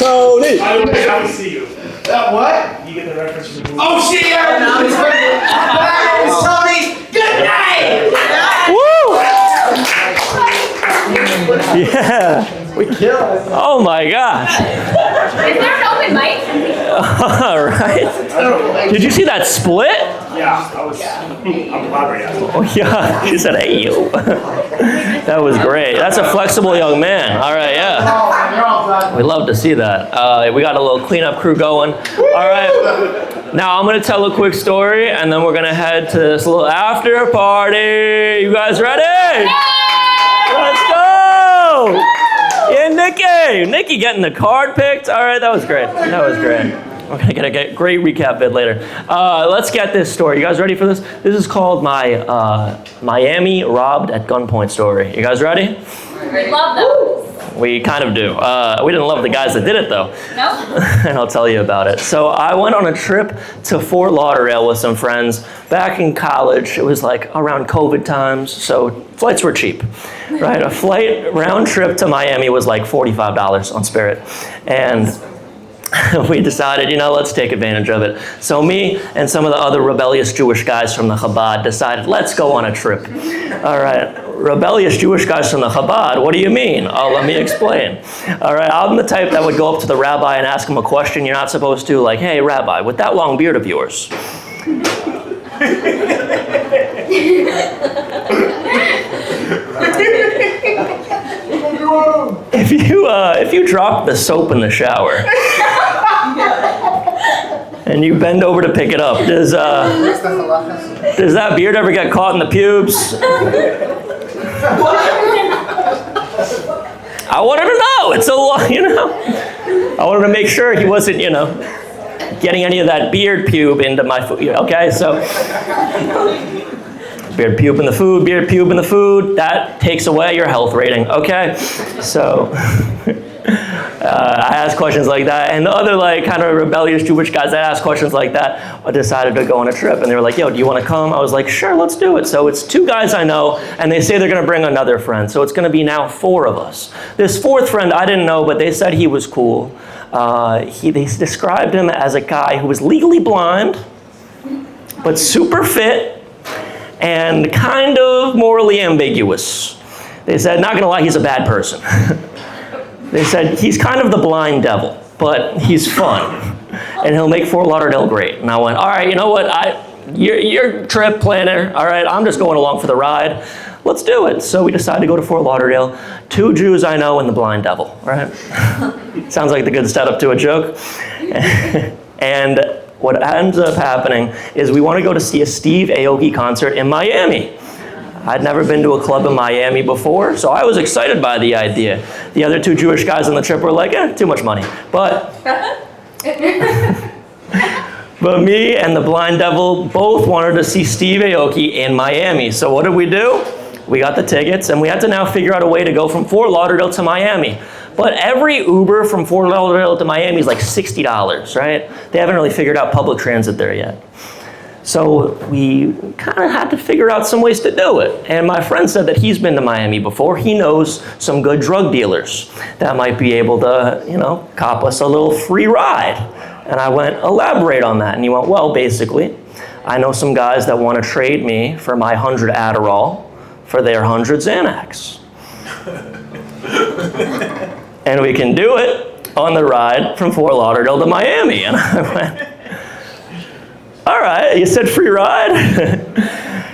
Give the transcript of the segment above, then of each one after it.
Tony! I wish I would see you. That what? You get the reference from the movie. Oh shit! Yeah, no, it's Tony. Good night. Woo! Yeah. We killed. Oh my gosh. Is there an open mic? All right. Did you see that split? Yeah, I'm flabbergasted. Oh yeah. She said, "Hey you." That was great. That's a flexible young man. All right, yeah. We love to see that. We got a little cleanup crew going. All right. Now I'm gonna tell a quick story, and then we're gonna head to this little after party. You guys ready? Let's go! Yeah, Nikki getting the card picked. All right, that was great. That was great. We're gonna get a great recap vid later. Let's get this story. You guys ready for this? This is called my Miami robbed at gunpoint story. You guys ready? We love those. We kind of do. We didn't love the guys that did it though. No? And I'll tell you about it. So I went on a trip to Fort Lauderdale with some friends back in college. It was like around COVID times, so flights were cheap, right? A flight round trip to Miami was like $45 on Spirit. And we decided, let's take advantage of it. So me and some of the other rebellious Jewish guys from the Chabad decided, let's go on a trip. All right, rebellious Jewish guys from the Chabad, what do you mean? Oh, let me explain. All right, I'm the type that would go up to the rabbi and ask him a question you're not supposed to, like, hey, rabbi, with that long beard of yours. If you drop the soap in the shower and you bend over to pick it up, does that beard ever get caught in the pubes? I wanted to know. It's a lot, I wanted to make sure he wasn't, getting any of that beard pube into my food. Okay, so beard pube in the food, beard pube in the food, that takes away your health rating, okay? So I asked questions like that, and the other kind of rebellious Jewish guys that asked questions like that decided to go on a trip, and they were like, yo, do you want to come? I was like, sure, let's do it. So it's 2 guys I know, and they say they're going to bring another friend, so it's going to be now 4 of us. This 4th friend I didn't know, but they said he was cool. They described him as a guy who was legally blind, but super fit, and kind of morally ambiguous. They said, not gonna lie, he's a bad person. They said, he's kind of the blind devil, but he's fun, and he'll make Fort Lauderdale great. And I went, all right, you know what, you're trip planner, all right, I'm just going along for the ride. Let's do it. So we decided to go to Fort Lauderdale. 2 Jews I know and the blind devil, right? Sounds like the good setup to a joke. And what ends up happening is we want to go to see a Steve Aoki concert in Miami. I'd never been to a club in Miami before, so I was excited by the idea. The other 2 Jewish guys on the trip were like, too much money. But me and the blind devil both wanted to see Steve Aoki in Miami. So what did we do? We got the tickets, and we had to now figure out a way to go from Fort Lauderdale to Miami. But every Uber from Fort Lauderdale to Miami is like $60, right? They haven't really figured out public transit there yet. So we kind of had to figure out some ways to do it. And my friend said that he's been to Miami before. He knows some good drug dealers that might be able to, cop us a little free ride. And I went, elaborate on that. And he went, well, basically, I know some guys that want to trade me for my 100 Adderall for their 100 Xanax. And we can do it on the ride from Fort Lauderdale to Miami. And I went, all right, you said free ride?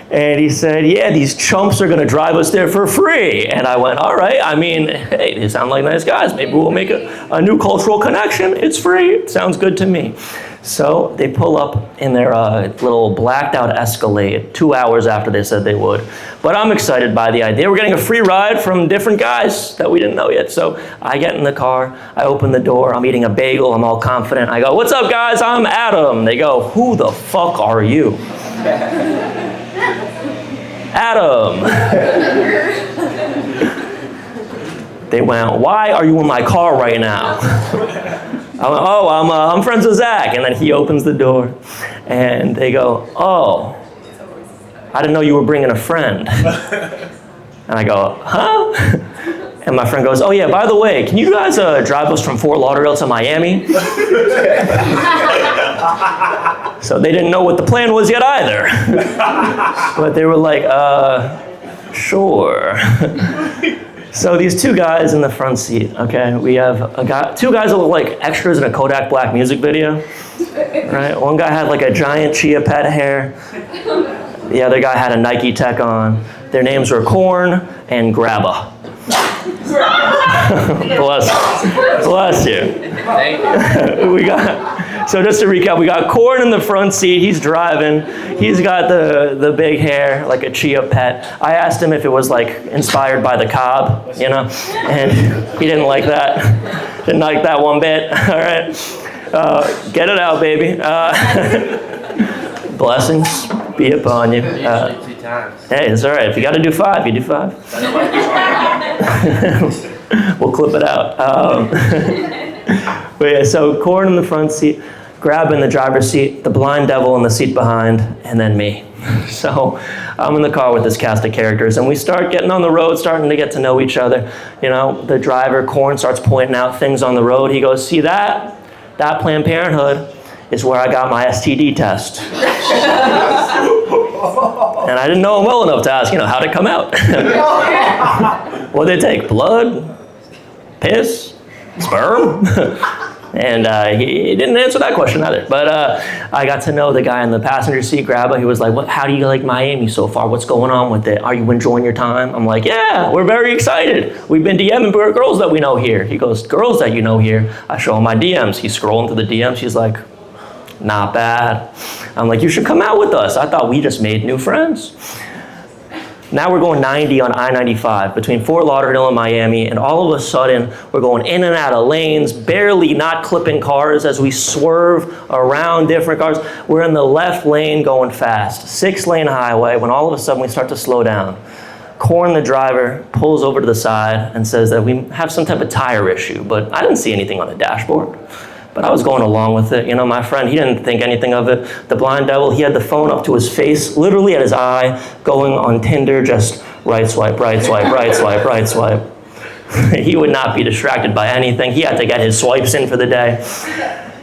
And he said, yeah, these chumps are going to drive us there for free. And I went, all right, hey, they sound like nice guys. Maybe we'll make a new cultural connection. It's free. It sounds good to me. So they pull up in their little blacked out Escalade 2 hours after they said they would. But I'm excited by the idea. We're getting a free ride from different guys that we didn't know yet. So I get in the car, I open the door, I'm eating a bagel, I'm all confident. I go, what's up guys, I'm Adam. They go, who the fuck are you? Adam. They went, why are you in my car right now? I went, I'm friends with Zach. And then he opens the door and they go, oh, I didn't know you were bringing a friend. And I go, huh? And my friend goes, oh yeah, by the way, can you guys drive us from Fort Lauderdale to Miami? So they didn't know what the plan was yet either. But they were like, sure. So these two guys in the front seat, okay? We have two guys that look like extras in a Kodak Black music video, right? One guy had like a giant chia pet hair. The other guy had a Nike Tech on. Their names were Corn and Grabba. Bless you. So just to recap, we got Corn in the front seat. He's driving. He's got the big hair, like a chia pet. I asked him if it was like inspired by the Cobb, you know, and he didn't like that. Didn't like that one bit. All right, get it out, baby. Blessings be upon you. Hey, it's all right. If you got to do 5, you do 5. We'll clip it out. But yeah, so Corn in the front seat, Grab in the driver's seat, the blind devil in the seat behind, and then me. So I'm in the car with this cast of characters, and we start getting on the road, starting to get to know each other. You know, the driver, Corn, starts pointing out things on the road. He goes, see that? That Planned Parenthood is where I got my STD test. And I didn't know him well enough to ask, how did it come out? What did they take? Blood? Piss? Sperm? And he didn't answer that question either. But I got to know the guy in the passenger seat, Grabba. He was like, how do you like Miami so far? What's going on with it? Are you enjoying your time? I'm like, yeah, we're very excited. We've been DMing girls that we know here. He goes, girls that you know here? I show him my DMs. He's scrolling through the DMs. He's like, not bad. I'm like, you should come out with us. I thought we just made new friends. Now we're going 90 on I-95 between Fort Lauderdale and Miami, and all of a sudden we're going in and out of lanes, barely not clipping cars as we swerve around different cars. We're in the left lane going fast, 6-lane highway, when all of a sudden we start to slow down. Corn, the driver, pulls over to the side and says that we have some type of tire issue, but I didn't see anything on the dashboard. But I was going along with it. My friend, he didn't think anything of it. The blind devil, he had the phone up to his face, literally at his eye, going on Tinder, just right swipe, right swipe, right swipe, right swipe. He would not be distracted by anything. He had to get his swipes in for the day.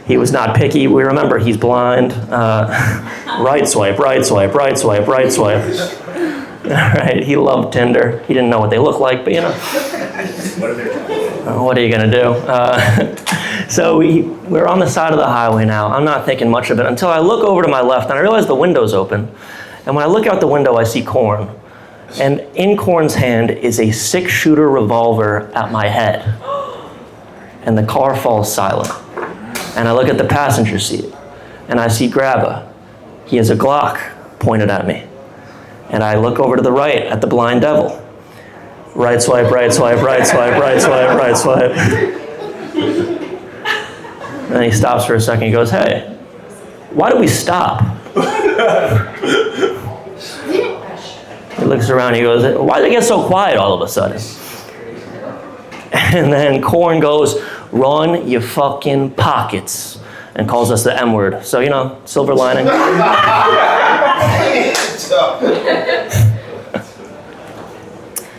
He was not picky. We remember he's blind. Right swipe, right swipe, right swipe, right swipe. All right, he loved Tinder. He didn't know what they look like, but what are you gonna do? So we're on the side of the highway now. I'm not thinking much of it until I look over to my left and I realize the window's open. And when I look out the window, I see Corn. And in Corn's hand is a 6-shooter revolver at my head. And the car falls silent. And I look at the passenger seat and I see Grabba. He has a Glock pointed at me. And I look over to the right at the blind devil. Right swipe, right swipe, right swipe, right swipe, right swipe. And then he stops for a second. He goes, hey, why did we stop? He looks around. He goes, why did it get so quiet all of a sudden? And then Corn goes, run your fucking pockets, and calls us the M-word. So, silver lining.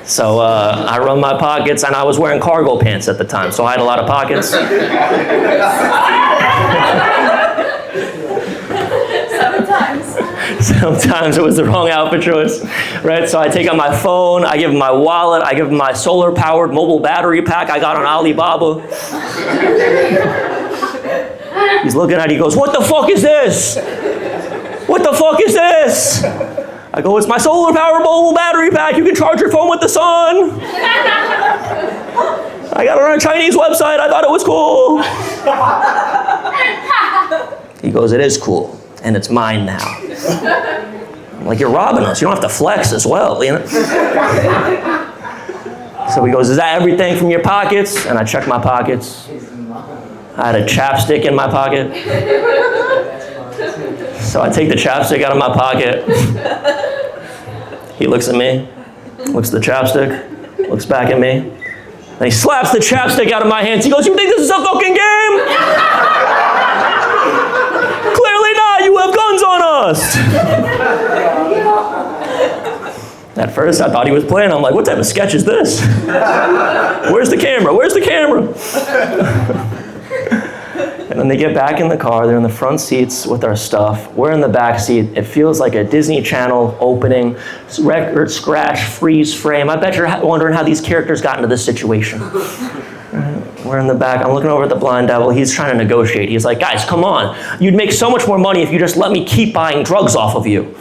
So I run my pockets, and I was wearing cargo pants at the time, so I had a lot of pockets. Sometimes it was the wrong outfit choice, right? So I take out my phone, I give him my wallet, I give him my solar-powered mobile battery pack I got on Alibaba. He's looking at it, he goes, what the fuck is this? What the fuck is this? I go, it's my solar-powered mobile battery pack. You can charge your phone with the sun. I got it on a Chinese website. I thought it was cool. He goes, it is cool, and it's mine now. I'm like, you're robbing us. You don't have to flex as well, So he goes, is that everything from your pockets? And I check my pockets. I had a chapstick in my pocket. So I take the chapstick out of my pocket. He looks at me, looks at the chapstick, looks back at me. Then he slaps the chapstick out of my hands. He goes, you think this is a fucking game? Clearly not, you have guns on us. That first, I thought he was playing. I'm like, what type of sketch is this? Where's the camera? Where's the camera? And then they get back in the car. They're in the front seats with our stuff. We're in the back seat. It feels like a Disney Channel opening, record scratch, freeze frame. I bet you're wondering how these characters got into this situation. We're in the back. I'm looking over at the blind devil. He's trying to negotiate. He's like, guys, come on. You'd make so much more money if you just let me keep buying drugs off of you.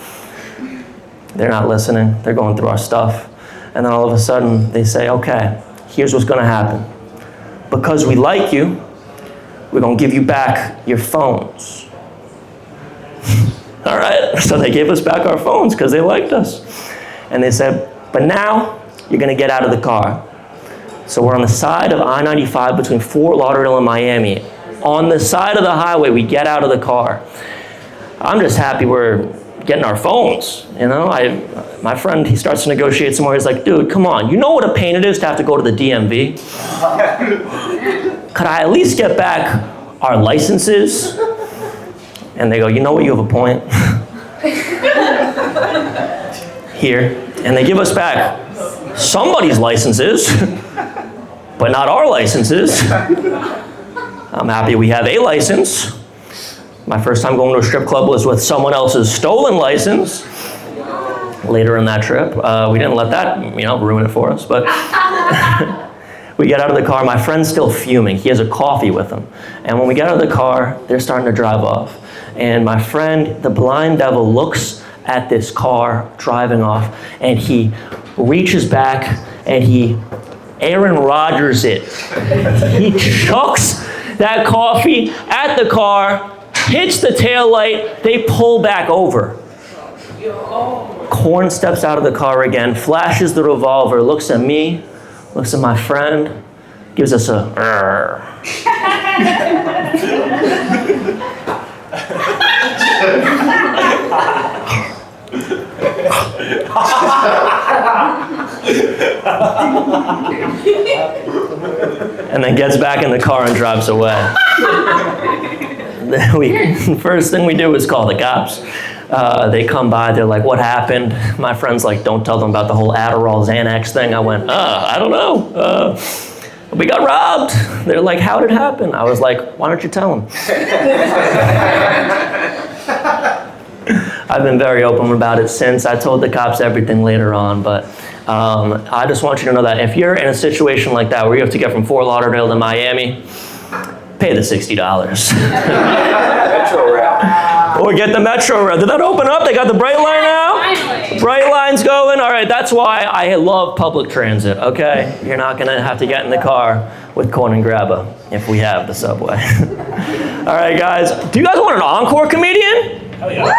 They're not listening. They're going through our stuff. And then all of a sudden, they say, okay, here's what's going to happen. Because we like you, we're going to give you back your phones. All right, so they gave us back our phones because they liked us. And they said, but now you're going to get out of the car. So we're on the side of I-95 between Fort Lauderdale and Miami. On the side of the highway, we get out of the car. I'm just happy we're getting our phones. You know, my friend, he starts to negotiate some more. He's like, dude, come on. You know what a pain it is to have to go to the DMV? Could I at least get back our licenses? And they go, you know what, you have a point. Here. And they give us back somebody's licenses, but not our licenses. I'm happy we have a license. My first time going to a strip club was with someone else's stolen license. Later in that trip, we didn't let that, ruin it for us, but we get out of the car. My friend's still fuming. He has a coffee with him. And when we get out of the car, they're starting to drive off. And my friend, the blind devil, looks at this car driving off, and he reaches back and he Aaron Rodgers it. He chucks that coffee at the car, hits the taillight, they pull back over. Korn steps out of the car again, flashes the revolver, looks at me, looks at my friend, gives us a and then gets back in the car and drives away. First thing we do is call the cops. They come by, they're like, what happened? My friend's like, don't tell them about the whole Adderall Xanax thing. I went, I don't know. We got robbed. They're like, how did it happen? I was like, why don't you tell them? I've been very open about it since. I told the cops everything later on, but I just want you to know that if you're in a situation like that where you have to get from Fort Lauderdale to Miami, pay the $60. Metro route. Or get the Metro route. Did that open up? They got the Bright Line now? Finally. Bright Line's going. All right, that's why I love public transit, okay? You're not going to have to get in the car with Corn and Grabba if we have the subway. All right, guys. Do you guys want an encore comedian? Hell yeah.